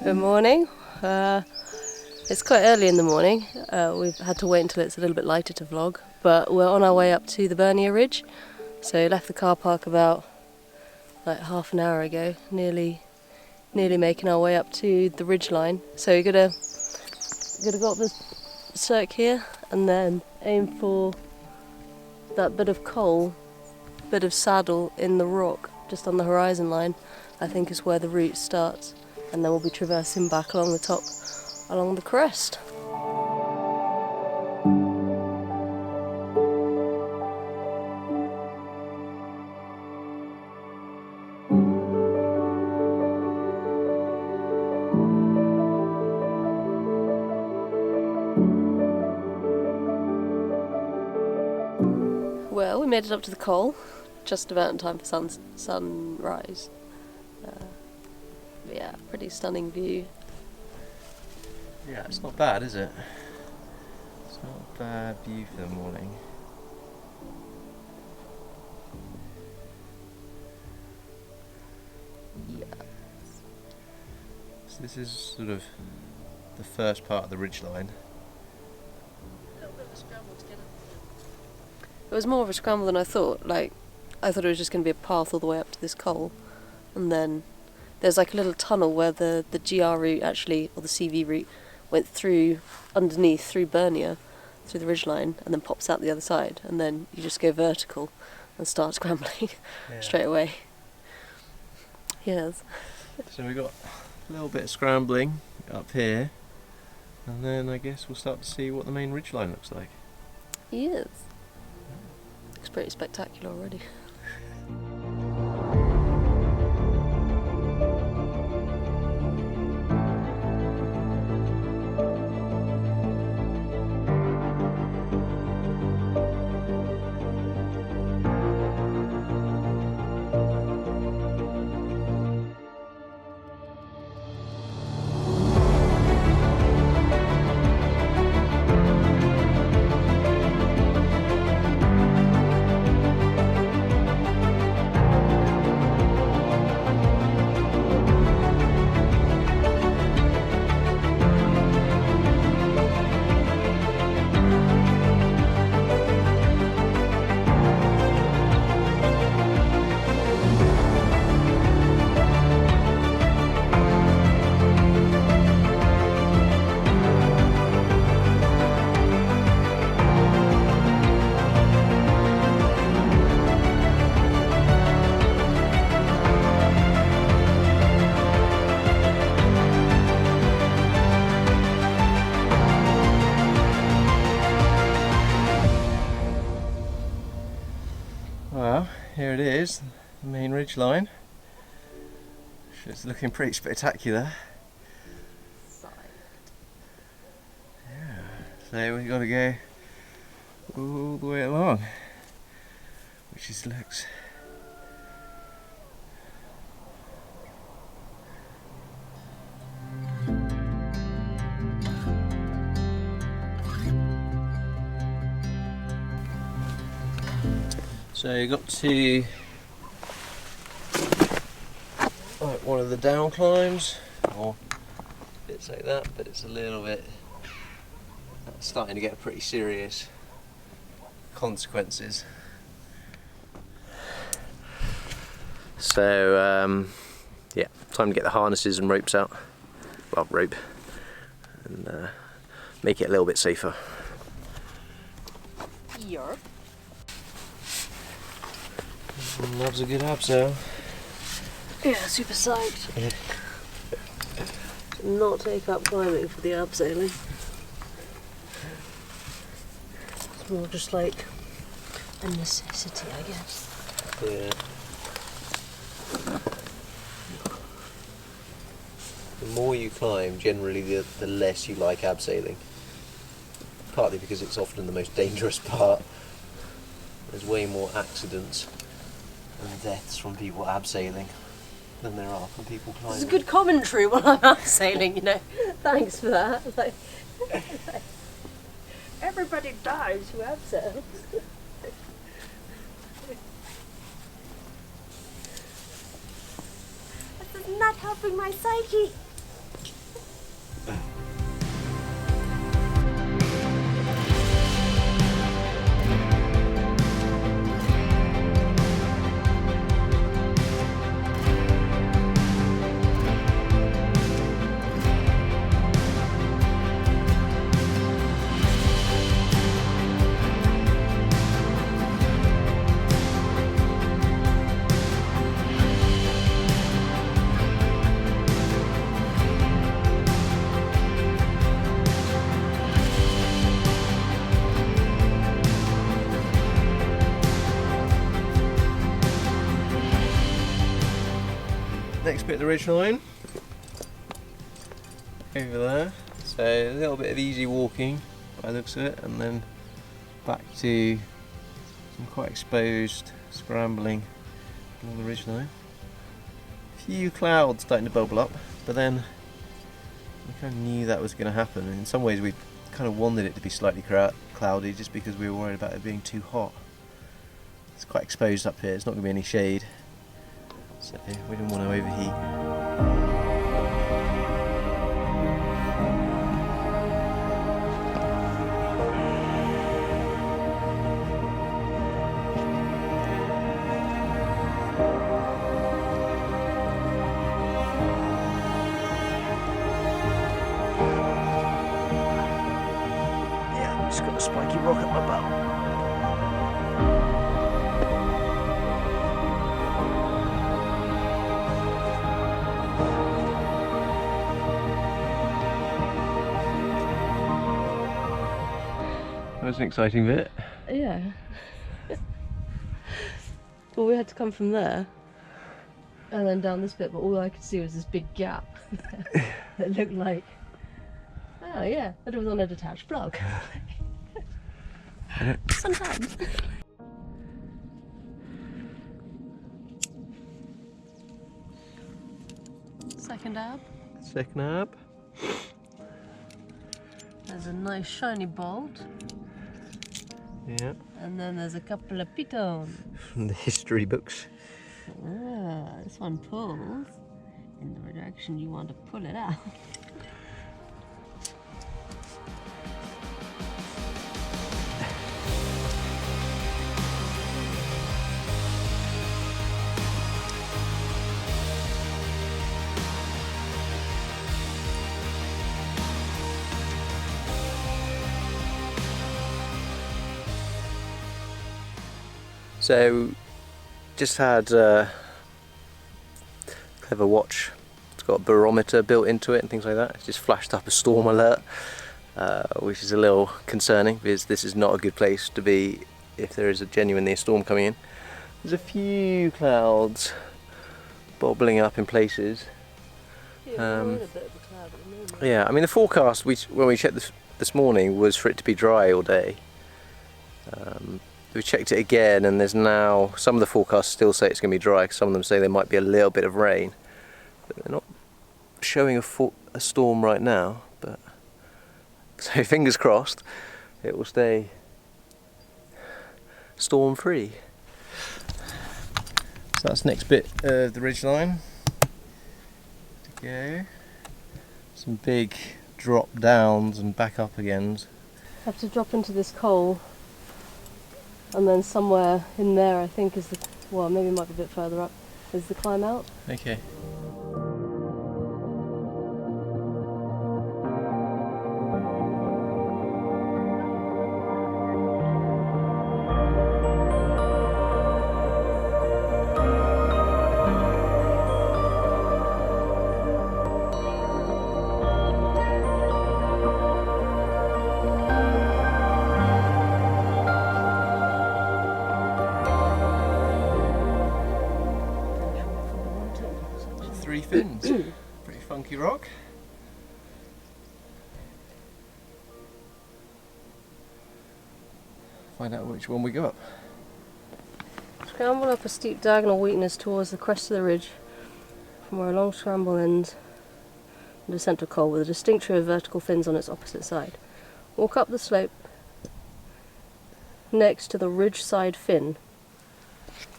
Good morning. It's quite early in the morning. We've had to wait until it's a little bit lighter to vlog, but we're on our way up to the Bernia Ridge. So left the car park about like half an hour ago, nearly making our way up to the ridge line. So we're gonna go up this cirque here and then aim for that bit of coal, bit of saddle in the rock just on the horizon line. I think is where the route starts, and then we'll be traversing back along the top, along the crest. Well, we made it up to the col, just about in time for sunrise. But yeah, pretty stunning view. Yeah, it's not bad, is it? It's not a bad view for the morning. Yeah. So this is sort of the first part of the ridgeline. A little bit of a scramble to get up. It was more of a scramble than I thought. Like, I thought it was just going to be a path all the way up to this col, and then there's like a little tunnel where the GR route actually, or the CV route, went through underneath, through Bernia, through the ridgeline, and then pops out the other side, and then you just go vertical and start scrambling straight away. Yes. So we got a little bit of scrambling up here, and then I guess we'll start to see what the main ridgeline looks like. Yes. Looks pretty spectacular already. Well, here it is, the main ridgeline. It's looking pretty spectacular. Yeah, so we've got to go all the way along, which is looks so you got to like one of the down climbs, or bits like that, but it's a little bit starting to get pretty serious consequences. So yeah, time to get the harnesses and ropes out. Well, rope, and make it a little bit safer. Yarp. Loves a good abseil. Yeah, super psyched. Not take up climbing for the abseiling. It's more just like a necessity, I guess. Yeah. The more you climb, generally the less you like abseiling. Partly because it's often the most dangerous part. There's way more accidents and deaths from people abseiling than there are from people climbing. This is good commentary while I'm abseiling, you know. Thanks for that. It's like, everybody dies who abseils. This is not helping my psyche. next bit of the ridge line. Over there. So a little bit of easy walking by the looks of it, and then back to some quite exposed scrambling along the ridge line. A few clouds starting to bubble up, but then we kind of knew that was going to happen. And in some ways we kind of wanted it to be slightly cloudy just because we were worried about it being too hot. It's quite exposed up here, it's not going to be any shade, so we didn't want to overheat. Just got a spiky rock at my bum. That was an exciting bit. Yeah. Well, we had to come from there and then down this bit, but all I could see was this big gap that looked like, oh yeah, that it was on a detached block. Sometimes. Second ab. Second ab. There's a nice shiny bolt. Yeah. And then there's a couple of pitons. From the history books. Ah, this one pulls in the direction you want to pull it out. So, just had a clever watch. It's got a barometer built into it and things like that. It's just flashed up a storm alert, which is a little concerning because this is not a good place to be if there is a genuinely storm coming in. There's a few clouds bobbling up in places. Yeah, we're in a bit of a cloud at the moment. Yeah, I mean the forecast when we checked this morning was for it to be dry all day. We checked it again, and there's now some of the forecasts still say it's going to be dry. Some of them say there might be a little bit of rain, but they're not showing a storm right now. But so fingers crossed, it will stay storm free. So that's the next bit of the ridge line to go. Some big drop downs and back up again. Have to drop into this coal. And then somewhere in there, I think, is the, well, maybe it might be a bit further up, is the climb out. Okay. Three fins. Pretty funky rock. Find out which one we go up. Scramble up a steep diagonal weakness towards the crest of the ridge, from where a long scramble ends and descent to coal with a distinct trio of vertical fins on its opposite side. Walk up the slope next to the ridge side fin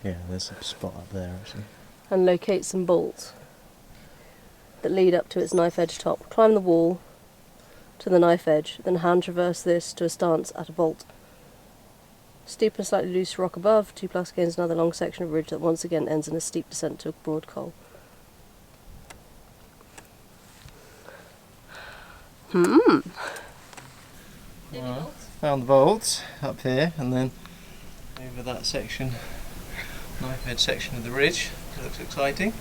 Yeah, there's a spot up there actually. and locate some bolts that lead up to its knife edge top. Climb the wall to the knife edge, then hand traverse this to a stance at a bolt. Steep and slightly loose rock above, 2 plus gains another long section of ridge that once again ends in a steep descent to a broad coal. Well, found the bolts up here and then over that section, knife edge section of the ridge. It looks exciting.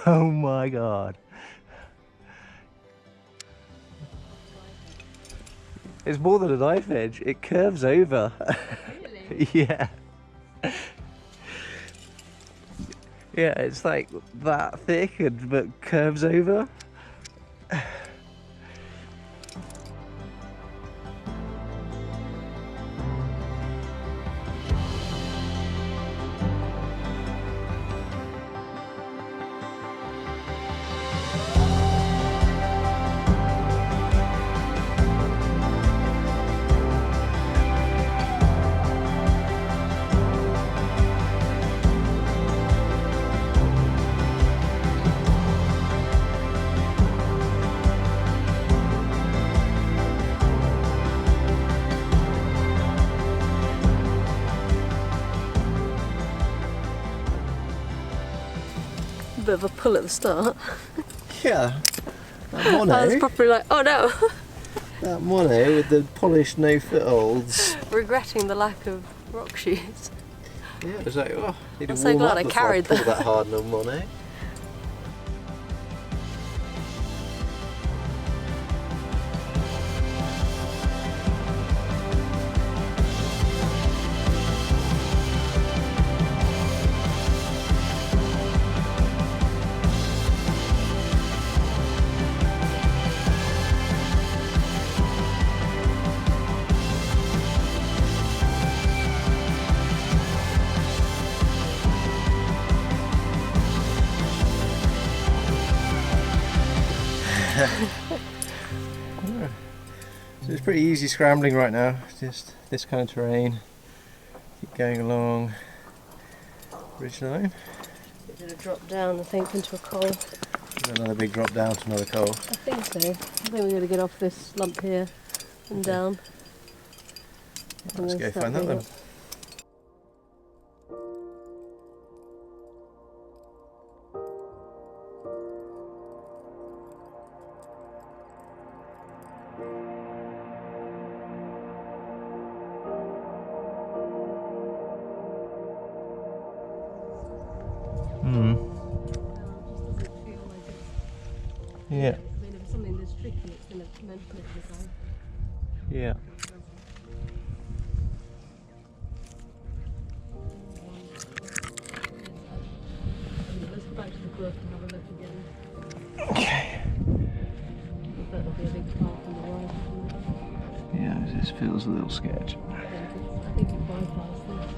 Oh my god. It's more than a knife edge, it curves over. Really? Yeah. Yeah, it's like that thick and but curves over. A bit of a pull at the start. Yeah. That I was mono, properly like, oh no! that mono with the polished no footholds. Regretting the lack of rock shoes. Yeah, it was like, oh, need to I'm so warm glad up I before carried pull them. that hard on a mono. So it's pretty easy scrambling right now, just this kind of terrain. Keep going along ridgeline. Did a drop down, I think, into a coal. Another big drop down to another coal. I think so. I think we're going to get off this lump here and Okay. down. Let's go find that then. Yeah. I mean, if it's something this tricky, it's going to mention it this time. Yeah. Let's go back to the brook and have a look again. Okay. That'll be a big path on the right. Yeah, this feels a little sketch. I think you bypass this.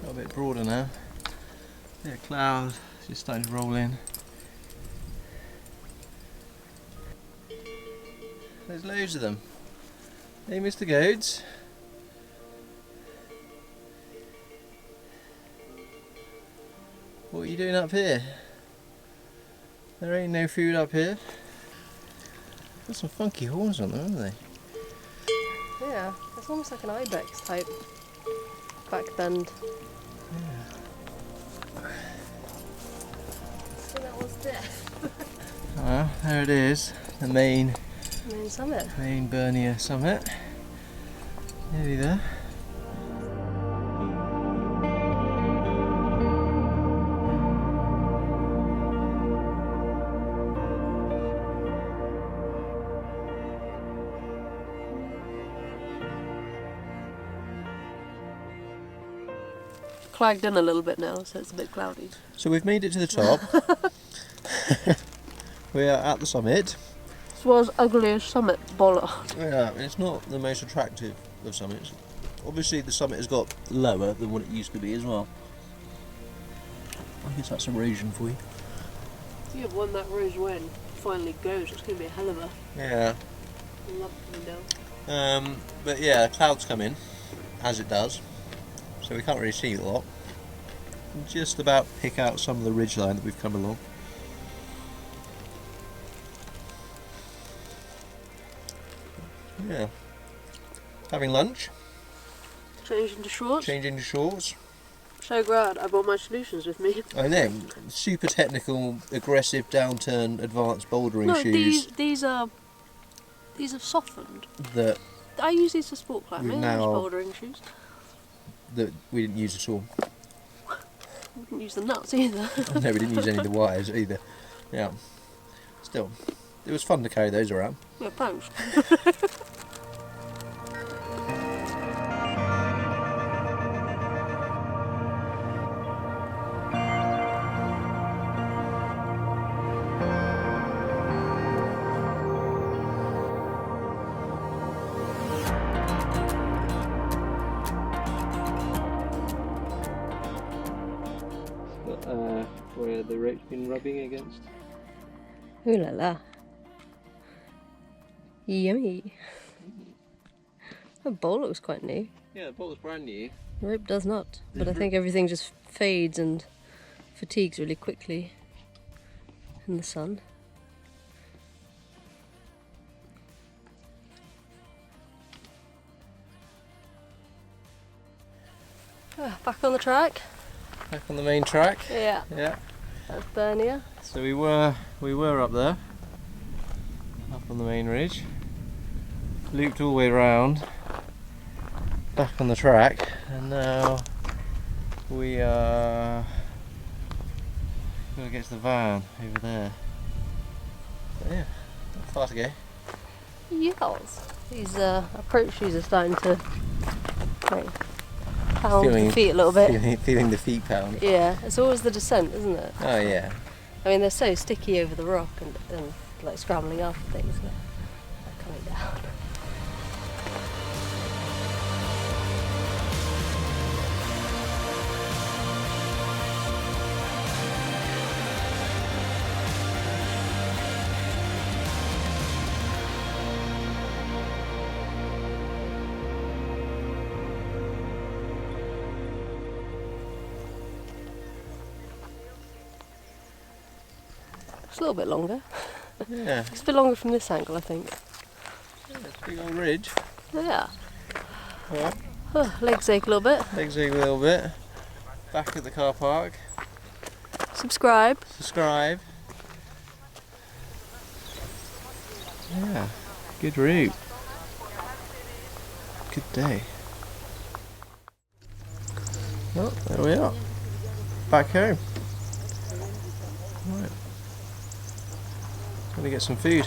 Got a bit broader now. Yeah, clouds just starting to roll in. There's loads of them. Hey, Mr. Goads. What are you doing up here? There ain't no food up here. Got some funky horns on them, haven't they? Yeah, it's almost like an ibex type back bend. So that was death. Well, there it is. The main Summit. Bernia summit. Nearly there. Clagged in a little bit now, so it's a bit cloudy. So we've made it to the top. We are at the summit. This was ugliest summit bollard. Yeah, it's not the most attractive of summits. Obviously the summit has got lower than what it used to be as well. I guess that's erosion for you. Yeah, when that rose wind finally goes, it's going to be a hell of a Yeah. lump coming down. But yeah, clouds come in, as it does. So we can't really see a lot. Just about pick out some of the ridgeline that we've come along. Yeah. Having lunch. Change into shorts. Change into shorts. So glad I brought my solutions with me. I know, super technical, aggressive, downturn, advanced bouldering shoes. These are softened. That I use these for sport climbing. now Bouldering shoes. that we didn't use at all. We didn't use the nuts either. No, we didn't use any of the wires either. Yeah. Still, it was fun to carry those around. Yeah, thanks. Where the rope's been rubbing against. Ooh la la. Yummy. The bowl looks quite new. Yeah, the bowl's brand new. The rope does not, but I think everything just fades and fatigues really quickly in the sun. Back on the track. Back on the main track. Yeah. Yeah. That's Bernia. So we were up there, up on the main ridge, looped all the way around, back on the track, and now we are going to get to the van over there. But yeah, not far to go. Yes. These approach shoes are starting to pound the feet a little bit. Feeling the feet pound. Yeah, it's always the descent, isn't it? Oh yeah. I mean, they're so sticky over the rock and like scrambling up and things, but they're coming down. It's a little bit longer. Yeah. It's a bit longer from this angle, I think. Yeah, it's a big old ridge. Yeah. Right. Oh, legs ache a little bit. Legs ache a little bit. Back at the car park. Subscribe. Subscribe. Yeah, good route. Good day. Well, there we are. Back home. Right. Gonna get some food.